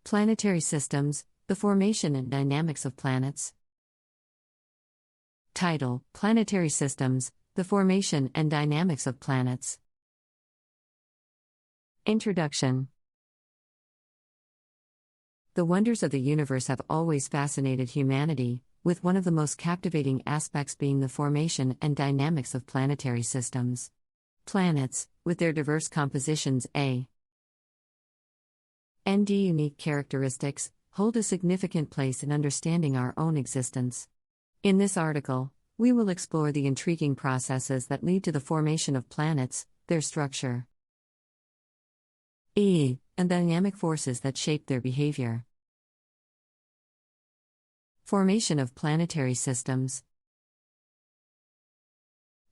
Planetary systems, the formation and dynamics of planets. Title: Planetary systems, the formation and dynamics of planets. Introduction. The wonders of the universe have always fascinated humanity, with one of the most captivating aspects being the formation and dynamics of planetary systems. Planets, with their diverse compositions and unique characteristics, hold a significant place in understanding our own existence. In this article, we will explore the intriguing processes that lead to the formation of planets, their structure, and dynamic forces that shape their behavior. Formation of planetary systems.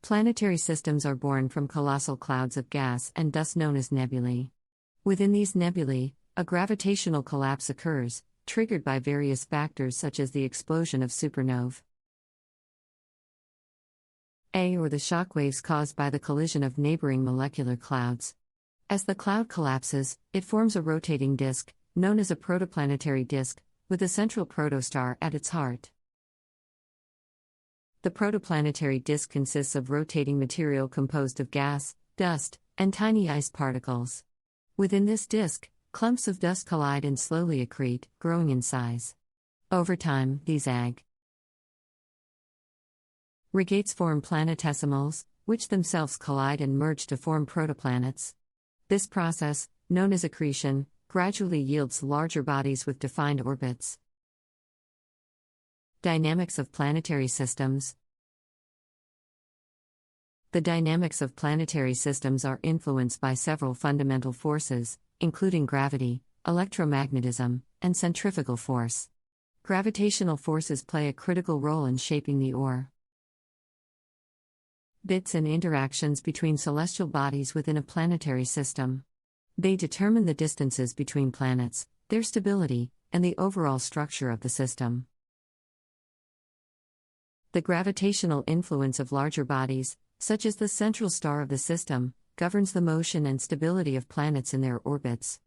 Planetary systems are born from colossal clouds of gas and dust known as nebulae. Within these nebulae, a gravitational collapse occurs, triggered by various factors such as the explosion of supernovae, or the shock waves caused by the collision of neighboring molecular clouds. As the cloud collapses, it forms a rotating disk, known as a protoplanetary disk, with a central protostar at its heart. The protoplanetary disk consists of rotating material composed of gas, dust, and tiny ice particles. Within this disk, clumps of dust collide and slowly accrete, growing in size. Over time, these aggregates form planetesimals, which themselves collide and merge to form protoplanets. This process, known as accretion, gradually yields larger bodies with defined orbits. Dynamics of planetary systems. The dynamics of planetary systems are influenced by several fundamental forces, including gravity, electromagnetism, and centrifugal force. Gravitational forces play a critical role in shaping the orbits and interactions between celestial bodies within a planetary system. They determine the distances between planets, their stability, and the overall structure of the system. The gravitational influence of larger bodies, such as the central star of the system, governs the motion and stability of planets in their orbits.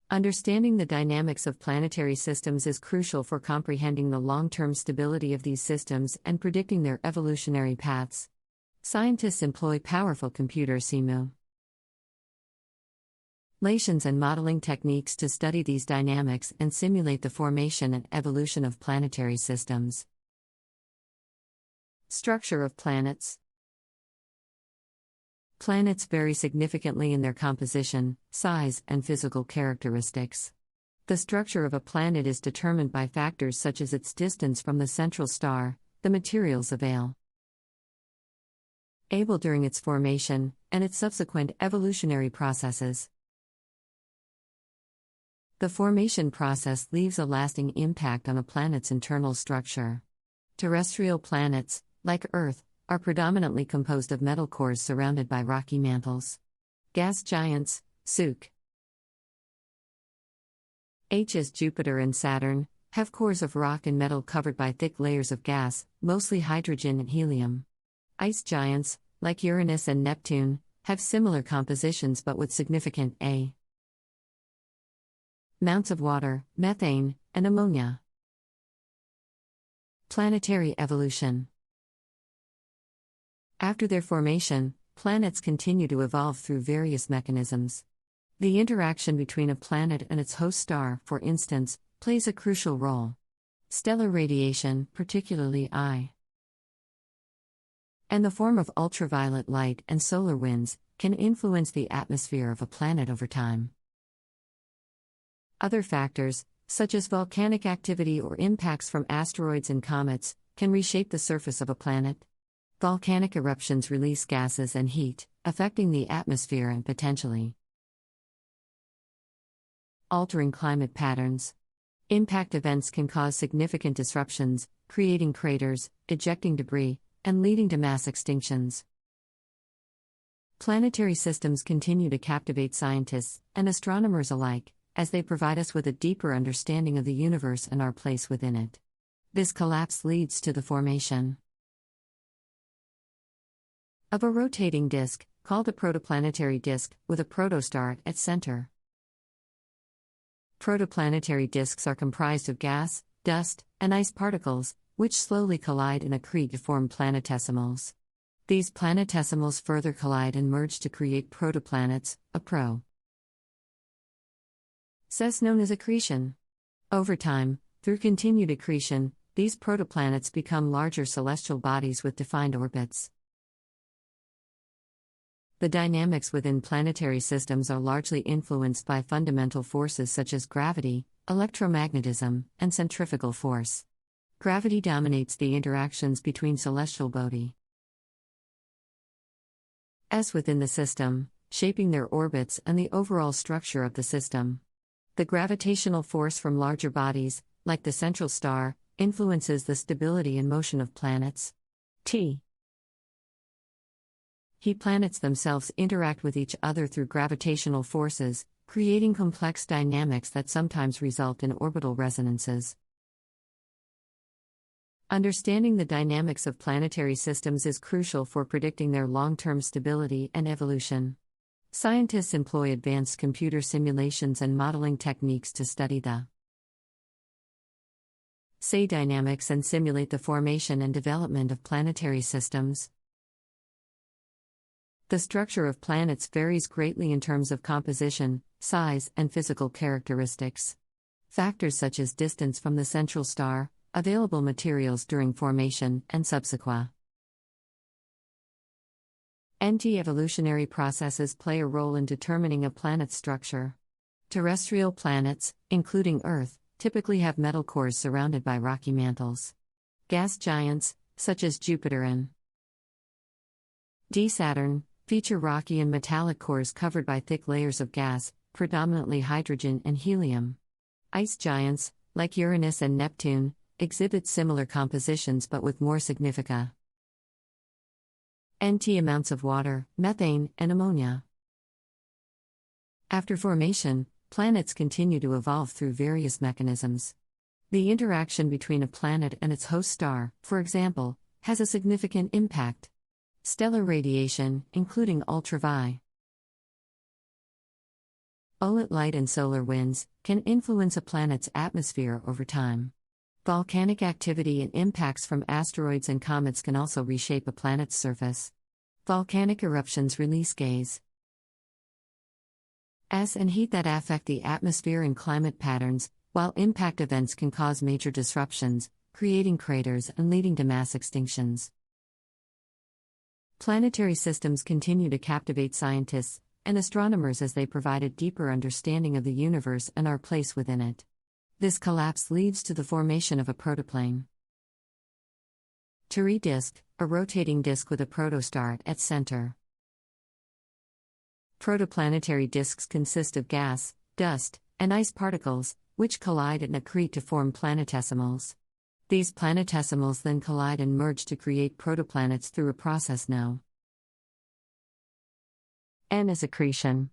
Understanding the dynamics of planetary systems is crucial for comprehending the long-term stability of these systems and predicting their evolutionary paths. Scientists employ powerful computer simulations and modeling techniques to study these dynamics and simulate the formation and evolution of planetary systems. Structure of planets. Planets vary significantly in their composition, size, and physical characteristics. The structure of a planet is determined by factors such as its distance from the central star, the materials available during its formation, and its subsequent evolutionary processes. The formation process leaves a lasting impact on a planet's internal structure. Terrestrial planets, like Earth, are predominantly composed of metal cores surrounded by rocky mantles. Gas giants, such as Jupiter and Saturn, have cores of rock and metal covered by thick layers of gas, mostly hydrogen and helium. Ice giants, like Uranus and Neptune, have similar compositions but with significant amounts of water, methane, and ammonia. Planetary evolution. After their formation, planets continue to evolve through various mechanisms. The interaction between a planet and its host star, for instance, plays a crucial role. Stellar radiation, particularly I, and the form of ultraviolet light and solar winds, can influence the atmosphere of a planet over time. Other factors, such as volcanic activity or impacts from asteroids and comets, can reshape the surface of a planet. Volcanic eruptions release gases and heat, affecting the atmosphere and potentially altering climate patterns. Impact events can cause significant disruptions, creating craters, ejecting debris, and leading to mass extinctions. Planetary systems continue to captivate scientists and astronomers alike, as they provide us with a deeper understanding of the universe and our place within it. This collapse leads to the formation of a rotating disk, called a protoplanetary disk, with a protostar at its center. Protoplanetary disks are comprised of gas, dust, and ice particles, which slowly collide and accrete to form planetesimals. These planetesimals further collide and merge to create protoplanets, a process known as accretion. Over time, through continued accretion, these protoplanets become larger celestial bodies with defined orbits. The dynamics within planetary systems are largely influenced by fundamental forces such as gravity, electromagnetism, and centrifugal force. Gravity dominates the interactions between celestial bodies within the system, shaping their orbits and the overall structure of the system. The gravitational force from larger bodies, like the central star, influences the stability and motion of planets. Planets themselves interact with each other through gravitational forces, creating complex dynamics that sometimes result in orbital resonances. Understanding the dynamics of planetary systems is crucial for predicting their long-term stability and evolution. Scientists employ advanced computer simulations and modeling techniques to study the dynamics and simulate the formation and development of planetary systems. The structure of planets varies greatly in terms of composition, size, and physical characteristics. Factors such as distance from the central star, available materials during formation, and subsequent evolutionary processes play a role in determining a planet's structure. Terrestrial planets, including Earth, typically have metal cores surrounded by rocky mantles. Gas giants, such as Jupiter and Saturn, feature rocky and metallic cores covered by thick layers of gas, predominantly hydrogen and helium. Ice giants, like Uranus and Neptune, exhibit similar compositions but with more significant amounts of water, methane, and ammonia. After formation, planets continue to evolve through various mechanisms. The interaction between a planet and its host star, for example, has a significant impact. Stellar radiation, including ultraviolet light and solar winds, can influence a planet's atmosphere over time. Volcanic activity and impacts from asteroids and comets can also reshape a planet's surface. Volcanic eruptions release gases and heat that affect the atmosphere and climate patterns, while impact events can cause major disruptions, creating craters and leading to mass extinctions. Planetary systems continue to captivate scientists and astronomers as they provide a deeper understanding of the universe and our place within it. This collapse leads to the formation of a protoplane. Disk, a rotating disk with a protostar at its center. Protoplanetary disks consist of gas, dust, and ice particles, which collide and accrete to form planetesimals. These planetesimals then collide and merge to create protoplanets through a process known as accretion.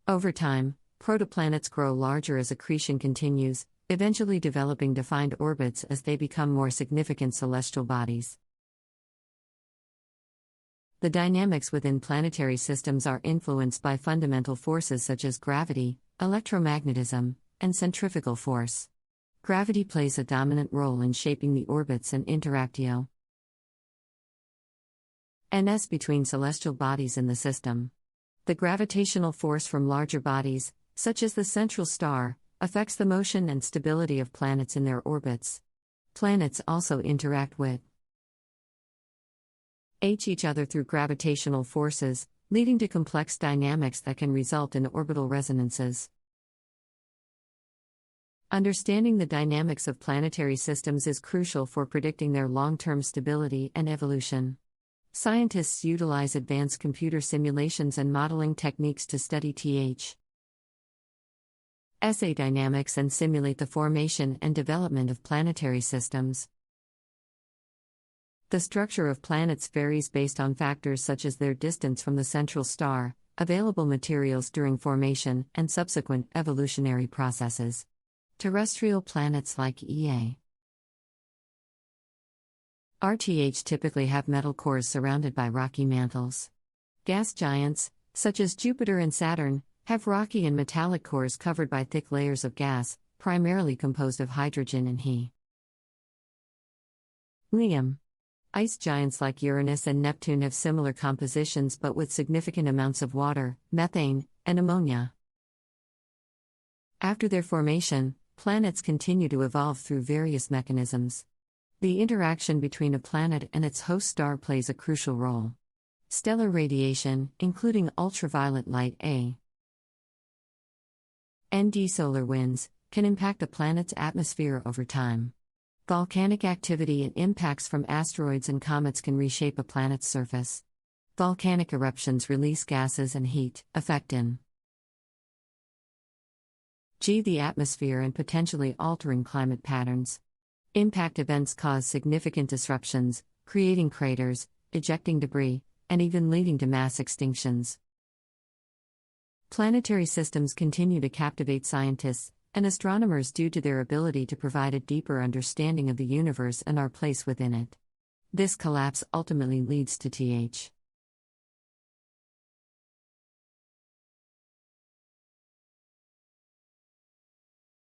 Over time, protoplanets grow larger as accretion continues, eventually developing defined orbits as they become more significant celestial bodies. The dynamics within planetary systems are influenced by fundamental forces such as gravity, electromagnetism, and centrifugal force. Gravity plays a dominant role in shaping the orbits and interactions between celestial bodies in the system. The gravitational force from larger bodies, such as the central star, affects the motion and stability of planets in their orbits. Planets also interact with each other through gravitational forces, leading to complex dynamics that can result in orbital resonances. Understanding the dynamics of planetary systems is crucial for predicting their long-term stability and evolution. Scientists utilize advanced computer simulations and modeling techniques to study dynamics and simulate the formation and development of planetary systems. The structure of planets varies based on factors such as their distance from the central star, available materials during formation, and subsequent evolutionary processes. Terrestrial planets like Earth typically have metal cores surrounded by rocky mantles. Gas giants, such as Jupiter and Saturn, Have rocky and metallic cores covered by thick layers of gas, primarily composed of hydrogen and helium. Ice giants like Uranus and Neptune have similar compositions but with significant amounts of water, methane, and ammonia. After their formation, planets continue to evolve through various mechanisms. The interaction between a planet and its host star plays a crucial role. Stellar radiation, including ultraviolet light A and D solar winds, can impact a planet's atmosphere over time. Volcanic activity and impacts from asteroids and comets can reshape a planet's surface. Volcanic eruptions release gases and heat, affecting the atmosphere and potentially altering climate patterns. Impact events cause significant disruptions, creating craters, ejecting debris, and even leading to mass extinctions. Planetary systems continue to captivate scientists and astronomers due to their ability to provide a deeper understanding of the universe and our place within it. This collapse ultimately leads to